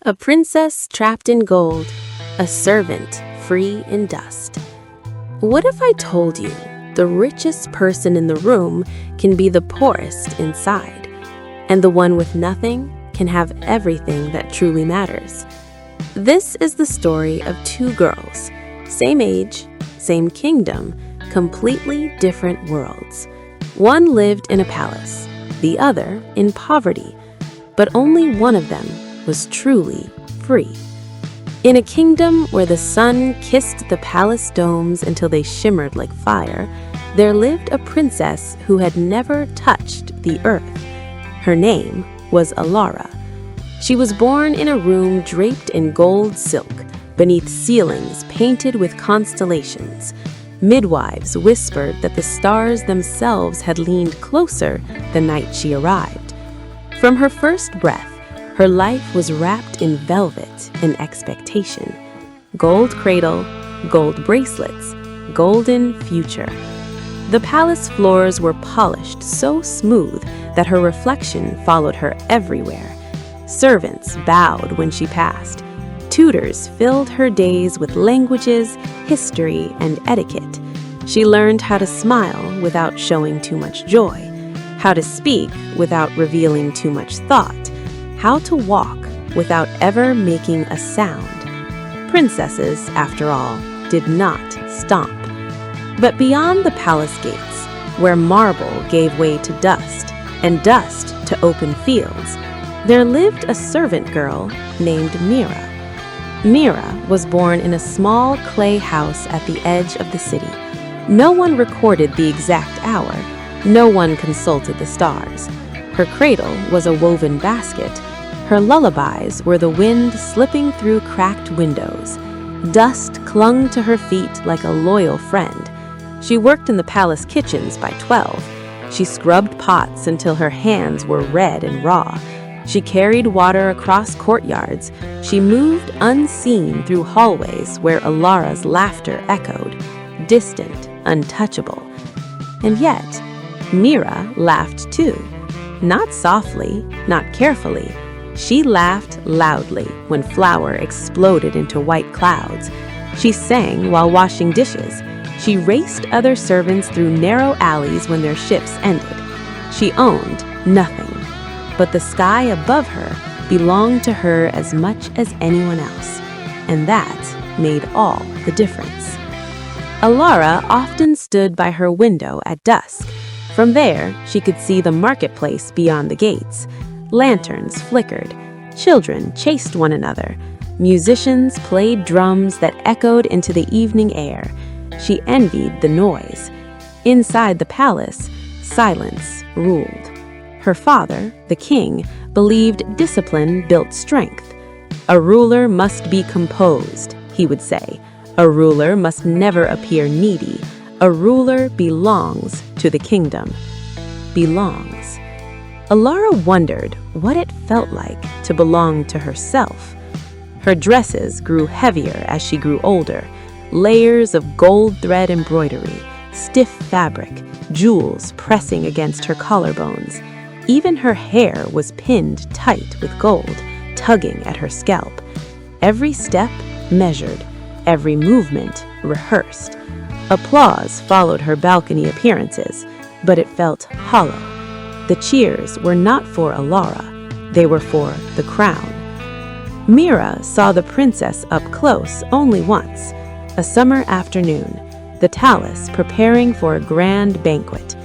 A princess trapped in gold, a servant free in dust. What if I told you the richest person in the room can be the poorest inside, and the one with nothing can have everything that truly matters? This is the story of two girls, same age, same kingdom, completely different worlds. One lived in a palace, the other in poverty, but only one of them was truly free. In a kingdom where the sun kissed the palace domes until they shimmered like fire, there lived a princess who had never touched the earth. Her name was Elara. She was born in a room draped in gold silk, beneath ceilings painted with constellations. Midwives whispered that the stars themselves had leaned closer the night she arrived. From her first breath, her life was wrapped in velvet and expectation. Gold cradle, gold bracelets, golden future. The palace floors were polished so smooth that her reflection followed her everywhere. Servants bowed when she passed. Tutors filled her days with languages, history, and etiquette. She learned how to smile without showing too much joy, how to speak without revealing too much thought, how to walk without ever making a sound. Princesses, after all, did not stomp. But beyond the palace gates, where marble gave way to dust and dust to open fields, there lived a servant girl named Mira. Mira was born in a small clay house at the edge of the city. No one recorded the exact hour. No one consulted the stars. Her cradle was a woven basket. Her lullabies were the wind slipping through cracked windows. Dust clung to her feet like a loyal friend. She worked in the palace kitchens by 12. She scrubbed pots until her hands were red and raw. She carried water across courtyards. She moved unseen through hallways where Elara's laughter echoed, distant, untouchable. And yet, Mira laughed too. Not softly, not carefully. She laughed loudly when flour exploded into white clouds. She sang while washing dishes. She raced other servants through narrow alleys when their shifts ended. She owned nothing, but the sky above her belonged to her as much as anyone else, and that made all the difference. Elara often stood by her window at dusk. From there, she could see the marketplace beyond the gates. Lanterns flickered. Children chased one another. Musicians played drums that echoed into the evening air. She envied the noise. Inside the palace, silence ruled. Her father, the king, believed discipline built strength. A ruler must be composed, he would say. A ruler must never appear needy. A ruler belongs to the kingdom. Belongs. Elara wondered what it felt like to belong to herself. Her dresses grew heavier as she grew older. Layers of gold thread embroidery, stiff fabric, jewels pressing against her collarbones. Even her hair was pinned tight with gold, tugging at her scalp. Every step measured, every movement rehearsed. Applause followed her balcony appearances, but it felt hollow. The cheers were not for Elara, they were for the crown. Mira saw the princess up close only once, a summer afternoon, the palace preparing for a grand banquet.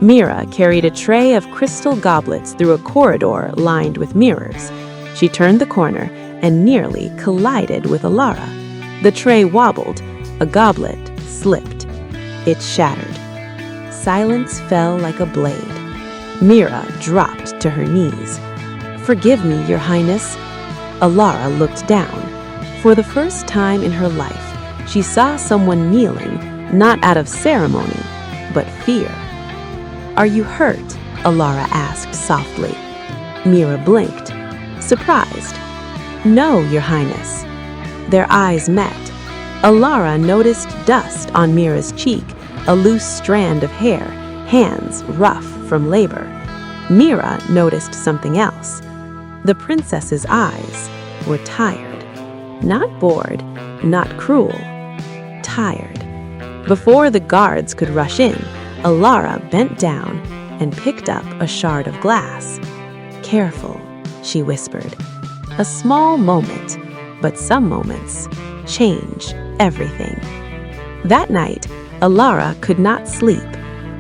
Mira carried a tray of crystal goblets through a corridor lined with mirrors. She turned the corner and nearly collided with Elara. The tray wobbled, a goblet slipped. It shattered. Silence fell like a blade. Mira dropped to her knees. "Forgive me, Your Highness." Elara looked down. For the first time in her life, she saw someone kneeling, not out of ceremony, but fear. "Are you hurt?" Elara asked softly. Mira blinked, surprised. "No, Your Highness." Their eyes met. Elara noticed dust on Mira's cheek, a loose strand of hair, hands rough from labor. Mira noticed something else. The princess's eyes, were tired. Not bored, not cruel. Tired. Before the guards could rush in, Elara bent down and picked up a shard of glass. "Careful," she whispered. A small moment, but some moments change everything. That night, Elara could not sleep.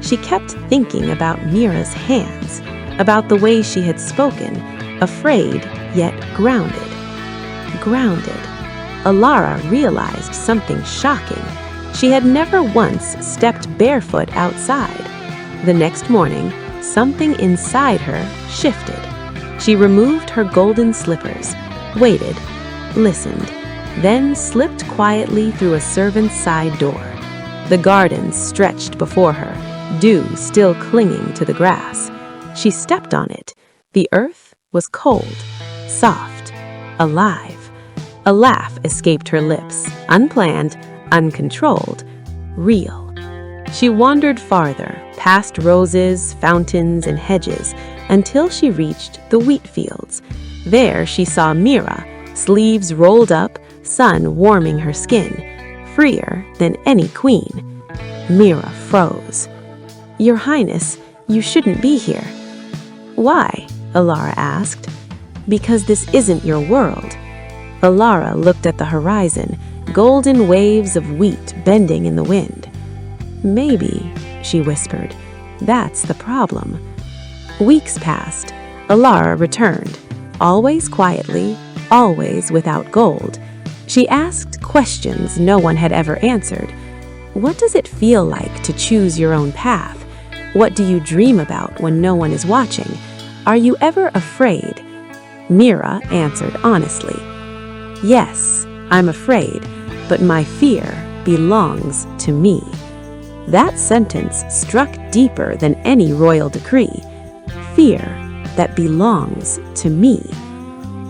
She kept thinking about Mira's hands, about the way she had spoken, afraid yet grounded. Grounded. Elara realized something shocking. She had never once stepped barefoot outside. The next morning, something inside her shifted. She removed her golden slippers, waited, listened, then slipped quietly through a servant's side door. The gardens stretched before her, dew still clinging to the grass. She stepped on it. The earth was cold, soft, alive. A laugh escaped her lips, unplanned, uncontrolled, real. She wandered farther, past roses, fountains, and hedges, until she reached the wheat fields. There she saw Mira, sleeves rolled up, sun warming her skin, freer than any queen. Mira froze. "Your Highness, you shouldn't be here." "Why?" Elara asked. "Because this isn't your world." Elara looked at the horizon, golden waves of wheat bending in the wind. "Maybe," she whispered, "that's the problem." Weeks passed. Elara returned, always quietly, always without gold. She asked questions no one had ever answered. What does it feel like to choose your own path? What do you dream about when no one is watching? Are you ever afraid? Mira answered honestly. "Yes, I'm afraid, but my fear belongs to me." That sentence struck deeper than any royal decree. Fear that belongs to me.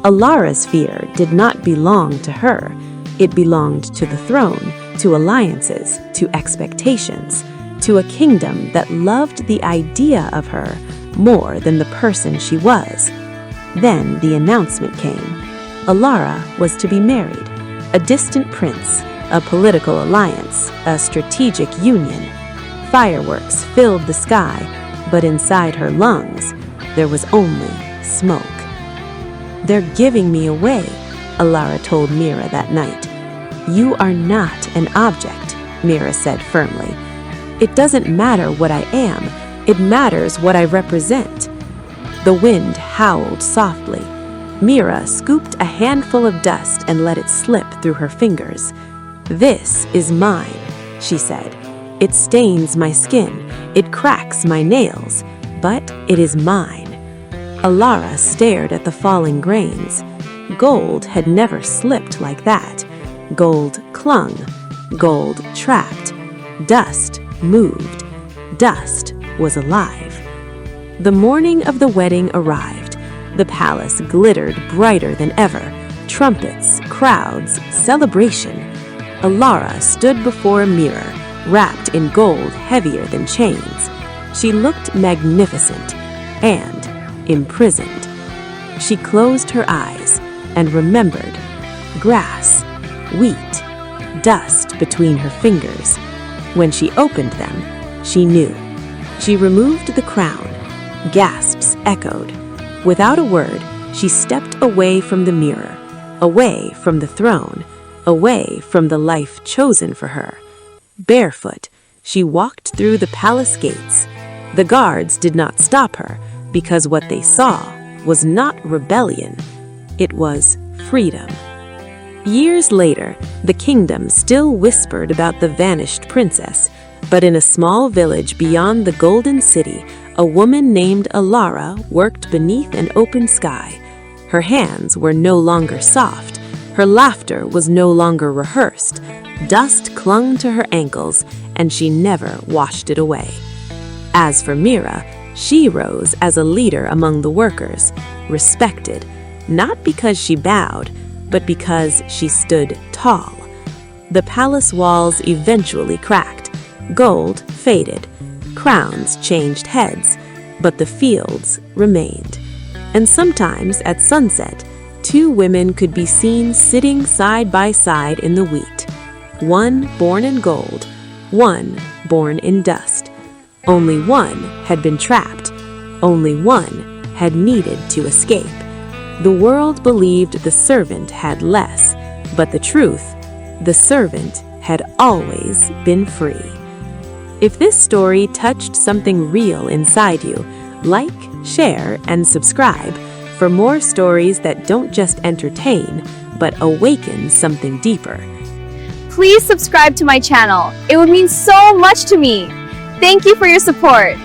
Elara's fear did not belong to her. It belonged to the throne, to alliances, to expectations, to a kingdom that loved the idea of her more than the person she was. Then the announcement came. Elara was to be married. A distant prince, a political alliance, a strategic union. Fireworks filled the sky, but inside her lungs, there was only smoke. "They're giving me away," Elara told Mira that night. "You are not an object," Mira said firmly. "It doesn't matter what I am, it matters what I represent." The wind howled softly. Mira scooped a handful of dust and let it slip through her fingers. "This is mine," she said. "It stains my skin, it cracks my nails, but it is mine." Elara stared at the falling grains. Gold had never slipped like that. Gold clung, gold trapped. Dust moved. Dust was alive. The morning of the wedding arrived. The palace glittered brighter than ever. Trumpets, crowds, celebration. Elara stood before a mirror, wrapped in gold heavier than chains. She looked magnificent and imprisoned. She closed her eyes and remembered grass, wheat, dust between her fingers. When she opened them, she knew. She removed the crown. Gasps echoed. Without a word, she stepped away from the mirror, away from the throne, away from the life chosen for her. Barefoot, she walked through the palace gates. The guards did not stop her, because what they saw was not rebellion, it was freedom. Years later, the kingdom still whispered about the vanished princess, but in a small village beyond the Golden City, a woman named Elara worked beneath an open sky. Her hands were no longer soft. Her laughter was no longer rehearsed. Dust clung to her ankles, and she never washed it away. As for Mira, she rose as a leader among the workers, respected, not because she bowed, but because she stood tall. The palace walls eventually cracked. Gold faded. Crowns changed heads, but the fields remained. And sometimes at sunset, two women could be seen sitting side by side in the wheat. One born in gold, one born in dust. Only one had been trapped. Only one had needed to escape. The world believed the servant had less, but the truth, the servant had always been free. If this story touched something real inside you, like, share, and subscribe for more stories that don't just entertain, but awaken something deeper. Please subscribe to my channel. It would mean so much to me. Thank you for your support.